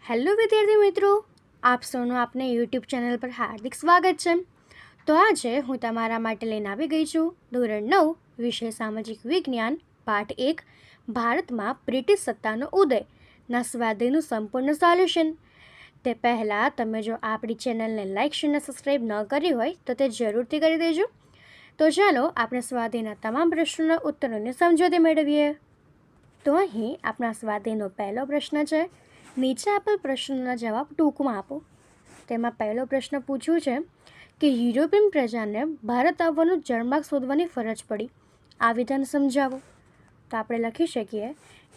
Hello વિદ્યાર્થી મિત્રો, આપ સૌનું આપને યુટ્યુબ ચેનલ પર હાર્દિક સ્વાગત છે. તો આજે હું તમારા માટે લઈને આવી ગઈ છું ધોરણ 9 વિષય સામાજિક વિજ્ઞાન પાઠ 1 ભારતમાં બ્રિટિશ સત્તાનો ઉદયના સ્વાધ્યાયનું સંપૂર્ણ સોલ્યુશન. તે પહેલાં તમે જો આપણી ચેનલને લાઇક અને સબસ્ક્રાઈબ ન કરી હોય તો તે જરૂરથી કરી દેજો. તો ચાલો આપણે સ્વાધ્યાયના તમામ પ્રશ્નોના ઉત્તરોને સમજોતી મેળવીએ. તો અહીં આપણા સ્વાધ્યાયનો પહેલો પ્રશ્ન છે, નીચે આપેલ પ્રશ્નોના જવાબ ટૂંકમાં આપો. તેમાં પહેલો પ્રશ્ન પૂછ્યું છે કે યુરોપિયન પ્રજાને ભારત આવવાનું જળમાર્ગ શોધવાની ફરજ પડી, આ વિધાન સમજાવો. તો આપણે લખી શકીએ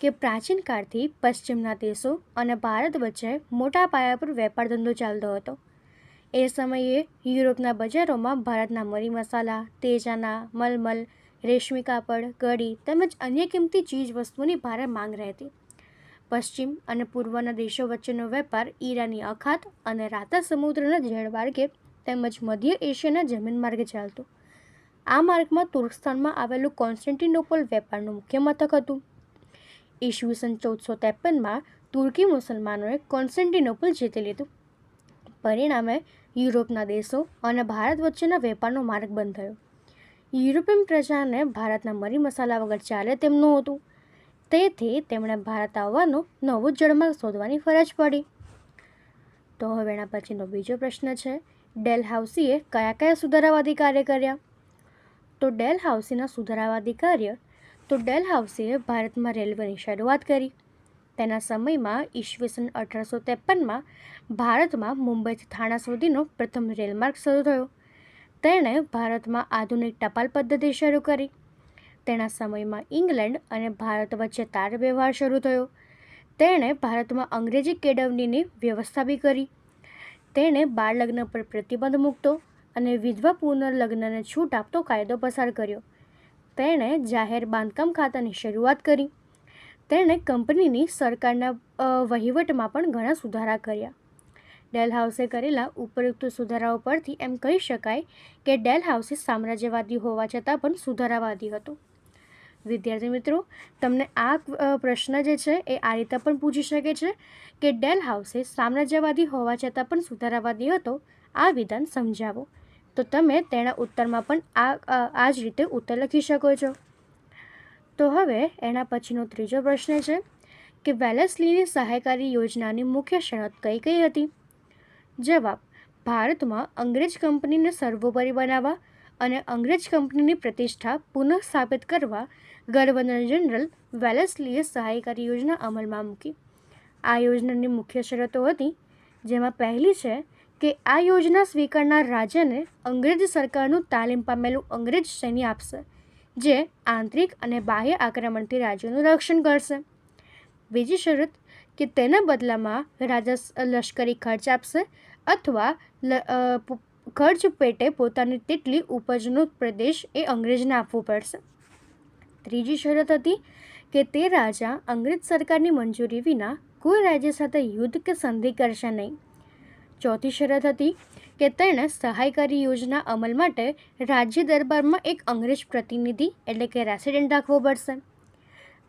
કે પ્રાચીન કાળથી પશ્ચિમના દેશો અને ભારત વચ્ચે મોટા પાયા પર વેપાર ધંધો ચાલતો હતો. એ સમયે યુરોપના બજારોમાં ભારતના મરી મસાલા, તેજાના, મલમલ, રેશમી કાપડ, કડી તેમજ અન્ય કિંમતી ચીજ વસ્તુઓની ભારે માંગ રહેતી. પશ્ચિમ અને પૂર્વના દેશો વચ્ચેનો વેપાર ઈરાની અખાત અને રાતા સમુદ્રના જળમાર્ગે તેમજ મધ્ય એશિયાના જમીન માર્ગે ચાલતો. આ માર્ગમાં તુર્કસ્તાનમાં આવેલું કોન્સ્ટેન્ટિનોપલ વેપારનું મુખ્ય મથક હતું. ઈસવીસન 1453માં તુર્કી મુસલમાનોએ કોન્સ્ટેન્ટિનોપલ જીતી લીધું. પરિણામે યુરોપના દેશો અને ભારત વચ્ચેના વેપારનો માર્ગ બંધ થયો. યુરોપિયન પ્રજાને ભારતના મરી મસાલા વગર ચાલે તેમ નહોતું, તેથી તેમણે ભારત આવવાનો નવો જળમાર્ગ શોધવાની ફરજ પડી. તો હવે એના પછીનો બીજો પ્રશ્ન છે, ડેલહાઉસીએ કયા કયા સુધારાવાદી કાર્ય કર્યા? તો ડેલહાઉસીએ ભારતમાં રેલવેની શરૂઆત કરી. તેના સમયમાં ઈસવીસન 1853માં ભારતમાં મુંબઈથી થાણા સુધીનો પ્રથમ રેલમાર્ગ શરૂ થયો. તેણે ભારતમાં આધુનિક ટપાલ પદ્ધતિ શરૂ કરી. તેના સમયમાં ઇંગ્લેન્ડ અને ભારત વચ્ચે તાર વ્યવહાર શરૂ થયો. તેણે ભારતમાં અંગ્રેજી કેળવણીની વ્યવસ્થા બી કરી. તેણે બાળ લગ્ન પર પ્રતિબંધ મૂકતો અને વિધવા પુનર્લગ્નને છૂટ આપતો કાયદો પસાર કર્યો. તેણે જાહેર બાંધકામ ખાતાની શરૂઆત કરી. તેણે કંપનીની સરકારના વહીવટમાં પણ ઘણા સુધારા કર્યા. ડેલહાઉસે કરેલા ઉપરોક્ત સુધારાઓ પરથી એમ કહી શકાય કે ડેલહાઉસે સામ્રાજ્યવાદી હોવા છતાં પણ સુધારાવાદી હતો. વિદ્યાર્થી મિત્રો, તમને આ પ્રશ્ન જે છે એ આ રીતે પણ પૂછી શકે છે કે ડેલહાઉસે સામ્રાજ્યવાદી હોવા છતાં પણ સુધારાવાદી હતો, આ વિધાન સમજાવો. તો તમે તેના ઉત્તરમાં પણ આ જ રીતે ઉત્તર લખી શકો છો. તો હવે એના પછીનો ત્રીજો પ્રશ્ન છે કે વેલેસ્લીની સહાયકારી યોજનાની મુખ્ય શરત કઈ કઈ હતી? જવાબ, ભારતમાં અંગ્રેજ કંપનીને સર્વોપરી બનાવવા અને અંગ્રેજ કંપનીની પ્રતિષ્ઠા પુનઃસ્થાપિત કરવા ગવર્નર જનરલ વેલેસ્લીએ સહાયકારી યોજના અમલમાં મૂકી. આ યોજનાની મુખ્ય શરતો હતી, જેમાં પહેલી છે કે આ યોજના સ્વીકારનાર રાજ્યને અંગ્રેજ સરકારનું તાલીમ પામેલું અંગ્રેજ સૈન્ય આપશે, જે આંતરિક અને બાહ્ય આક્રમણથી રાજ્યનું રક્ષણ કરશે. બીજી શરત કે તેના બદલામાં રાજા લશ્કરી ખર્ચ આપશે અથવા ખર્ચ પેટે પોતાની તેટલી ઉપજનો પ્રદેશ એ અંગ્રેજને આપવો પડશે. ત્રીજી શરત હતી કે તે રાજા અંગ્રેજ સરકારની મંજૂરી વિના કોઈ રાજ્ય સાથે યુદ્ધ કે સંધિ કરશે નહીં. ચોથી શરત હતી કે તેણે સહાયકારી યોજના અમલ માટે રાજ્ય દરબારમાં એક અંગ્રેજ પ્રતિનિધિ એટલે કે રેસિડેન્ટ રાખવો પડશે.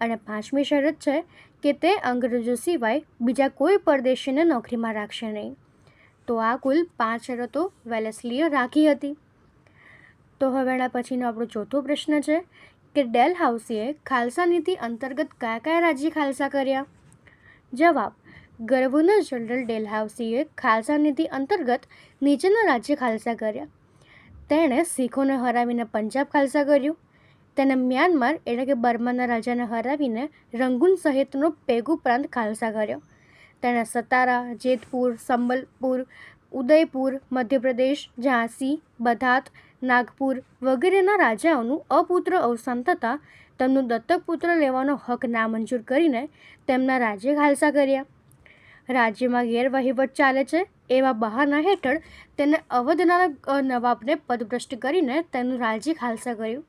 અને પાંચમી શરત છે કે તે અંગ્રેજો સિવાય બીજા કોઈ પરદેશીને નોકરીમાં રાખશે નહીં. તો આ કુલ 5 શરતો વેલેસ્લીએ રાખી હતી. તો હવે એના પછીનો આપણો ચોથો પ્રશ્ન છે કે ડેલહાઉસીએ ખાલસા નીતિ અંતર્ગત કયા કયા રાજ્ય ખાલસા કર્યા? જવાબ, ગવર્નર જનરલ ડેલહાઉસીએ ખાલસા નીતિ અંતર્ગત નીચેના રાજ્ય ખાલસા કર્યા. તેણે શીખોને હરાવીને પંજાબ ખાલસા કર્યું. તેને મ્યાનમાર એટલે કે બર્માના રાજાને હરાવીને રંગૂન સહિતનો પેગુ પ્રાંત ખાલસા કર્યો. તેણે સતારા, જેતપુર, સંબલપુર, ઉદયપુર, મધ્યપ્રદેશ, ઝાંસી, બધાત, નાગપુર વગેરેના રાજાઓનું અપુત્ર અવસાન થતાં તેમનું દત્તક પુત્ર લેવાનો હક નામંજૂર કરીને તેમના રાજ્ય ખાલસા કર્યા. રાજ્યમાં ગેરવહીવટ ચાલે છે એવા બહાના હેઠળ તેને અવધના નવાબને પદભ્રષ્ટ કરીને તેનું રાજ્ય ખાલસા કર્યું.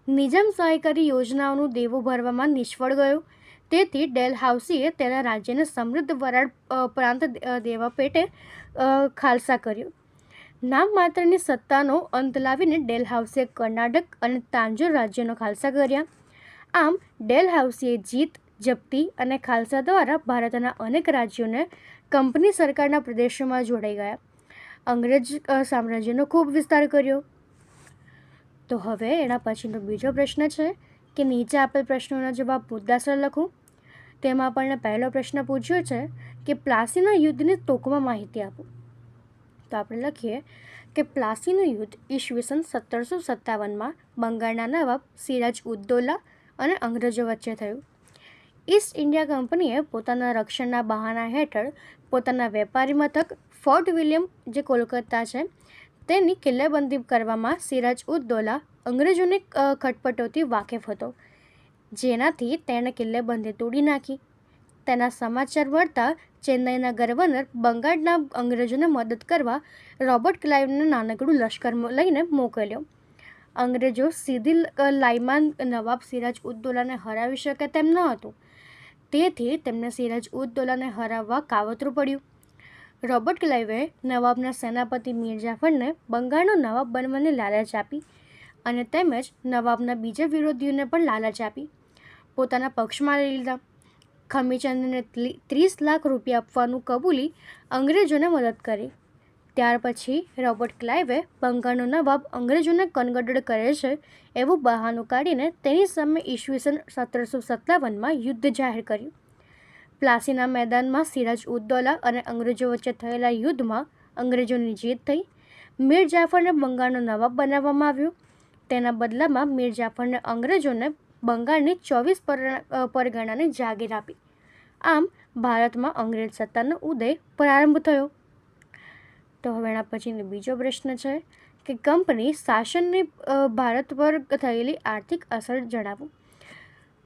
નિજામ સહાયકારી યોજનાઓનું દેવું ભરવામાં નિષ્ફળ ગયું, તેથી ડેલહાઉસીએ તેના રાજ્યને સમૃદ્ધ વરાળ પ્રાંત દેવા પેટે ખાલસા કર્યું. નામ માત્રની સત્તાનો અંત લાવીને ડેલહાઉસીએ કર્ણાટક અને તાંજોર રાજ્યનો ખાલસા કર્યા. આમ ડેલહાઉસીએ જીત, જપ્તી અને ખાલસા દ્વારા ભારતના અનેક રાજ્યોને કંપની સરકારના પ્રદેશોમાં જોડાઈ ગયા. અંગ્રેજ સામ્રાજ્યનો ખૂબ વિસ્તાર કર્યો. તો હવે એના પછીનો બીજો પ્રશ્ન છે કે નીચે આપેલ પ્રશ્નોના જવાબ મુદ્દાસર લખો. તેમાં આપણને પહેલો પ્રશ્ન પૂછ્યો છે કે પ્લાસીના યુદ્ધની ટૂંકમાં માહિતી આપો. તો આપણે લખીએ કે પ્લાસીનું યુદ્ધ ઈસવીસન 1757માં બંગાળના નવાબ સિરાજ ઉદ્દૌલા અને અંગ્રેજો વચ્ચે થયું. ઈસ્ટ ઇન્ડિયા કંપનીએ પોતાના રક્ષણના બહાના હેઠળ પોતાના વેપારી મથક ફોર્ટ વિલિયમ, જે કોલકાતા છે, તેની કિલ્લેબંધી કરવામાં સિરાજ ઉદ્દૌલા અંગ્રેજોની ખટપટોથી વાકેફ હતો, જેનાથી તેણે કિલ્લેબંધી તોડી નાખી. તેના સમાચાર મળતા ચેન્નઈના ગવર્નર બંગાળના અંગ્રેજોને મદદ કરવા રોબર્ટ ક્લાઇવને નાનકડું લશ્કર લઈને મોકલ્યો. અંગ્રેજો સીધી લાઈમાં નવાબ સિરાજ ઉદ્દૌલાને હરાવી શકે તેમ ન હતું, તેથી તેમને સિરાજ ઉદ્દૌલાને હરાવવા કાવતરું પડ્યું. રોબર્ટ ક્લાઇવે નવાબના સેનાપતિ મીર જાફરને બંગાળનો નવાબ બનવાની લાલચ આપી અને તેમજ નવાબના બીજા વિરોધીઓને પણ લાલચ આપી પોતાના પક્ષમાં લઈ લીધા. ખમીચંદને 30 લાખ રૂપિયા આપવાનું કબૂલી અંગ્રેજોને મદદ કરી. ત્યાર પછી રોબર્ટ ક્લાઇવે બંગાળનો નવાબ અંગ્રેજોને કનગડડ કરે છે એવું બહાનું કાઢીને તેની સામે ઈસવીસન 1757માં યુદ્ધ જાહેર કર્યું. પ્લાસીના મેદાનમાં સિરાજ ઉદ્દૌલા અને અંગ્રેજો વચ્ચે થયેલા યુદ્ધમાં અંગ્રેજોની જીત થઈ. મીર જાફરને બંગાળનો નવાબ બનાવવામાં આવ્યો. તેના બદલામાં મીર જાફરને અંગ્રેજોને બંગાળની 24 પરગણાની જાગીર આપી. આમ ભારતમાં અંગ્રેજ સત્તાનો ઉદય પ્રારંભ થયો. તો હવે એના પછીનો બીજો પ્રશ્ન છે કે કંપની શાસનની ભારત પર થયેલી આર્થિક અસર જણાવો.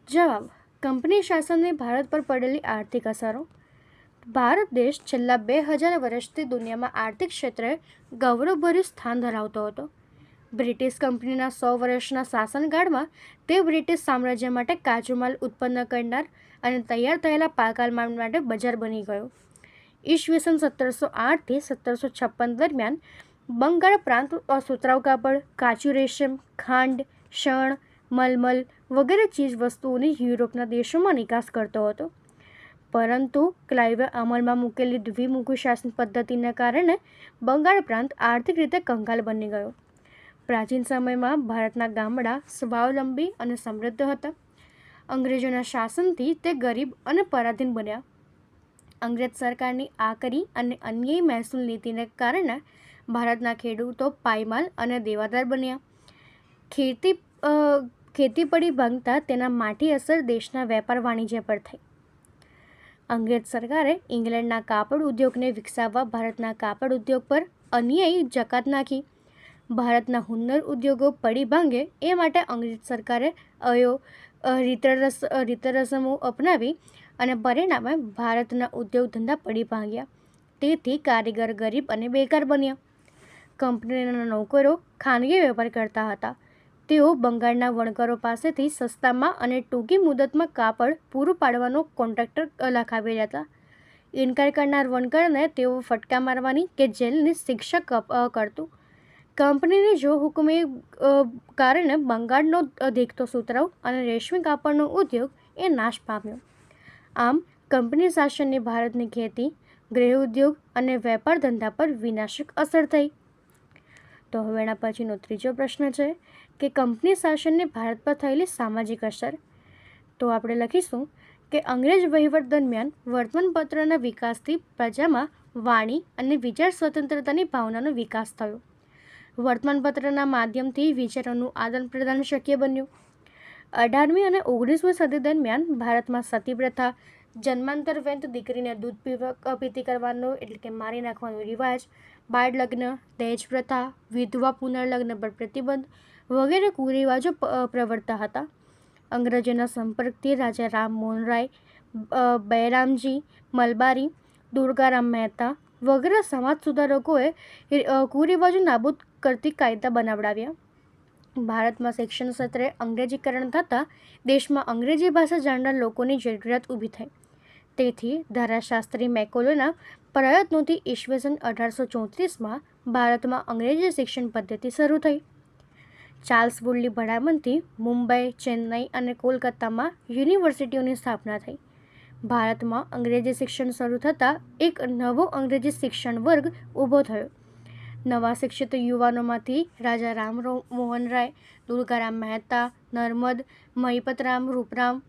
જવાબ: કંપની શાસનની ભારત પર પડેલી આર્થિક અસરો. ભારત દેશ છેલ્લા 2000 વર્ષથી દુનિયામાં આર્થિક ક્ષેત્રે ગૌરવભર્યું સ્થાન ધરાવતો હતો. બ્રિટિશ કંપનીના 100 વર્ષના શાસનકાળમાં તે બ્રિટિશ સામ્રાજ્ય માટે કાચો માલ ઉત્પન્ન કરનાર અને તૈયાર થયેલા પાકા માલ માટે બજાર બની ગયો. ઈસવીસન 1708થી 1756 દરમિયાન બંગાળ પ્રાંત સુતરાઉ કાપડ, કાચું રેશમ, ખાંડ, શણ, મલમલ વગેરે ચીજ વસ્તુઓની યુરોપના દેશોમાં નિકાસ કરતો હતો. પરંતુ ક્લાઇવે અમલમાં મૂકેલી દ્વિમુખી શાસન પદ્ધતિને કારણે બંગાળ પ્રાંત આર્થિક રીતે કંગાલ બની ગયો. પ્રાચીન સમયમાં ભારતના ગામડા સ્વાવલંબી અને સમૃદ્ધ હતા. અંગ્રેજોના શાસનથી તે ગરીબ અને પરાધીન બન્યા. અંગ્રેજ સરકારની આકરી અને અન્યાયી મહેસૂલ નીતિને કારણે ભારતના ખેડૂતો પાયમાલ અને દેવાદાર બન્યા. ખેતી પડી ભાંગતા તેના માઠી અસર દેશના વેપાર વાણિજ્ય પર થઈ. અંગ્રેજ સરકારે ઇંગ્લેન્ડના કાપડ ઉદ્યોગને વિકસાવવા ભારતના કાપડ ઉદ્યોગ પર અન્યાયી જકાત નાખી. ભારતના હુન્નર ઉદ્યોગો પડી ભાંગે એ માટે અંગ્રેજ સરકારે રીતરસમો અપનાવી અને પરિણામે ભારતના ઉદ્યોગ ધંધા પડી ભાંગ્યા. તેથી કારીગર ગરીબ અને બેકાર બન્યા. કંપનીના નોકરો ખાનગી વેપાર કરતા હતા. તેઓ બંગાળના વણકરો પાસેથી સસ્તામાં અને ટૂંકી મુદતમાં કાપડ પૂરું પાડવાનો કોન્ટ્રાક્ટર લખાવી લેતા. ઇનકાર કરનાર વણકરને તેઓ ફટકા મારવાની કે જેલની શિક્ષા કરતું. કંપનીની જો હુકમી કારણે બંગાળનો દેખતો સુતરાઉ અને રેશમી કાપડનો ઉદ્યોગ એ નાશ પામ્યો. આમ કંપની શાસનની ભારતની ખેતી, ગૃહ ઉદ્યોગ અને વેપાર ધંધા પર વિનાશક અસર થઈ. તો હવે એના પછીનો ત્રીજો પ્રશ્ન છે કે કંપની શાસનની ભારત પર થયેલી સામાજિક અસર. તો આપણે લખીશું કે અંગ્રેજ વહીવટ દરમિયાન વર્તમાનપત્રના વિકાસથી પ્રજામાં વાણી અને વિચાર સ્વતંત્રતાની ભાવનાનો વિકાસ થયો. વર્તમાનપત્રના માધ્યમથી વિચારોનું આદાન પ્રદાન શક્ય બન્યું. 18મી અને 19મી સદી દરમિયાન ભારતમાં સતી પ્રથા, જન્માંતર વેંત દીકરીને દૂધ પીતી કરવાનો એટલે કે મારી નાખવાનો રિવાજ, બાળ લગ્ન, દહેજ પ્રથા, વિધવા પુનર્લગ્ન પર પ્રતિબંધ વગેરે કુરિવાજો પ્રવર્તતા હતા. અંગ્રેજોના સંપર્કથી રાજા રામ મોહન રાય, બૈરામજી મલબારી, દુર્ગારામ મહેતા વગેરે સમાજ સુધારકોએ કુરિવાજો નાબૂદ કરતી કાયદા બનાવડાવ્યા. ભારતમાં શિક્ષણ ક્ષેત્રે અંગ્રેજીકરણ થતાં દેશમાં અંગ્રેજી ભાષા જાણનાર લોકોની જરૂરિયાત ઊભી થઈ. તેથી ધારાશાસ્ત્રી મેકોલેના પ્રયત્નોથી ઈસવીસન 1834માં ભારતમાં અંગ્રેજી શિક્ષણ પદ્ધતિ શરૂ થઈ. ચાર્લ્સ વુડલી ભલામણથી મુંબઈ, ચેન્નઈ અને કોલકાતામાં યુનિવર્સિટીઓની સ્થાપના થઈ. ભારતમાં અંગ્રેજી શિક્ષણ શરૂ થતાં એક નવો અંગ્રેજી શિક્ષણ વર્ગ ઊભો થયો. નવા શિક્ષિત યુવાનોમાંથી રાજા રામ મોહન રાય, દુર્ગારામ મહેતા, નર્મદ, મહિપતરામ, રૂપરામ,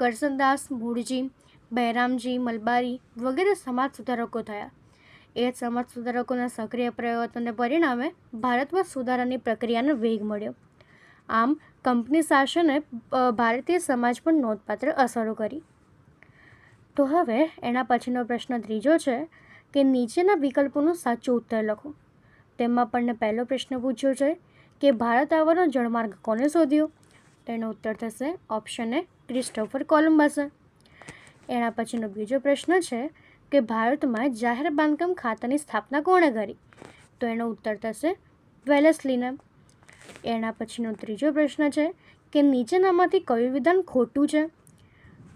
કરસનદાસ, મૂળજી, બહેરામજી મલબારી વગેરે સમાજ સુધારકો થયા. એ સમાજ સુધારકોના સક્રિય પ્રયત્નોને પરિણામે ભારતમાં સુધારાની પ્રક્રિયાને વેગ મળ્યો. આમ કંપની શાસને ભારતીય સમાજ પર નોંધપાત્ર અસરો કરી. તો હવે એના પછીનો પ્રશ્ન ત્રીજો છે કે નીચેના વિકલ્પોનું સાચું ઉત્તર લખો. તેમાં આપણને પહેલો પ્રશ્ન પૂછ્યો છે કે ભારત આવવાનો જળમાર્ગ કોને શોધ્યો? તેનો ઉત્તર થશે ઓપ્શન એ ક્રિસ્ટોફર કોલંબસે. એના પછીનો બીજો પ્રશ્ન છે કે ભારતમાં જાહેર બાંધકામ ખાતાની સ્થાપના કોણે કરી? તો એનો ઉત્તર થશે વેલેસ્લીને. એના પછીનો ત્રીજો પ્રશ્ન છે કે નીચેનામાંથી કયું વિધાન ખોટું છે?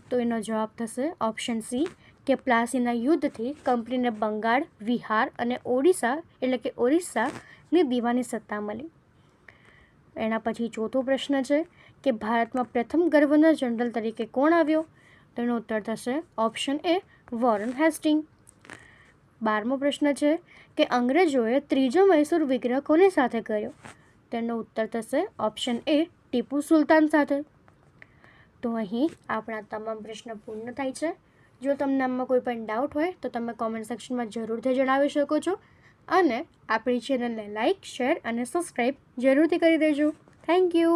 તો એનો જવાબ થશે ઓપ્શન સી કે પ્લાસીના યુદ્ધથી કંપનીને બંગાળ, બિહાર અને ઓરિસ્સાની દીવાની સત્તા મળી. એના પછી ચોથો પ્રશ્ન છે કે ભારતમાં પ્રથમ ગવર્નર જનરલ તરીકે કોણ આવ્યો? તેનો ઉત્તર થશે ઓપ્શન એ વોરન હેસ્ટિંગ. 12મો પ્રશ્ન છે કે અંગ્રેજોએ ત્રીજો મૈસૂર વિગ્રહ કોની સાથે કર્યો? તેનો ઉત્તર થશે ઓપ્શન એ ટીપુ સુલતાન સાથે. તો અહીં આપણા તમામ પ્રશ્નો પૂર્ણ થાય છે. જો તમને આમાં કોઈ પણ ડાઉટ હોય તો તમે કોમેન્ટ સેક્શનમાં જરૂરથી જણાવી શકો છો અને આપણી ચેનલને લાઇક, શેર અને સબસ્ક્રાઈબ જરૂરથી કરી દેજો. Thank you.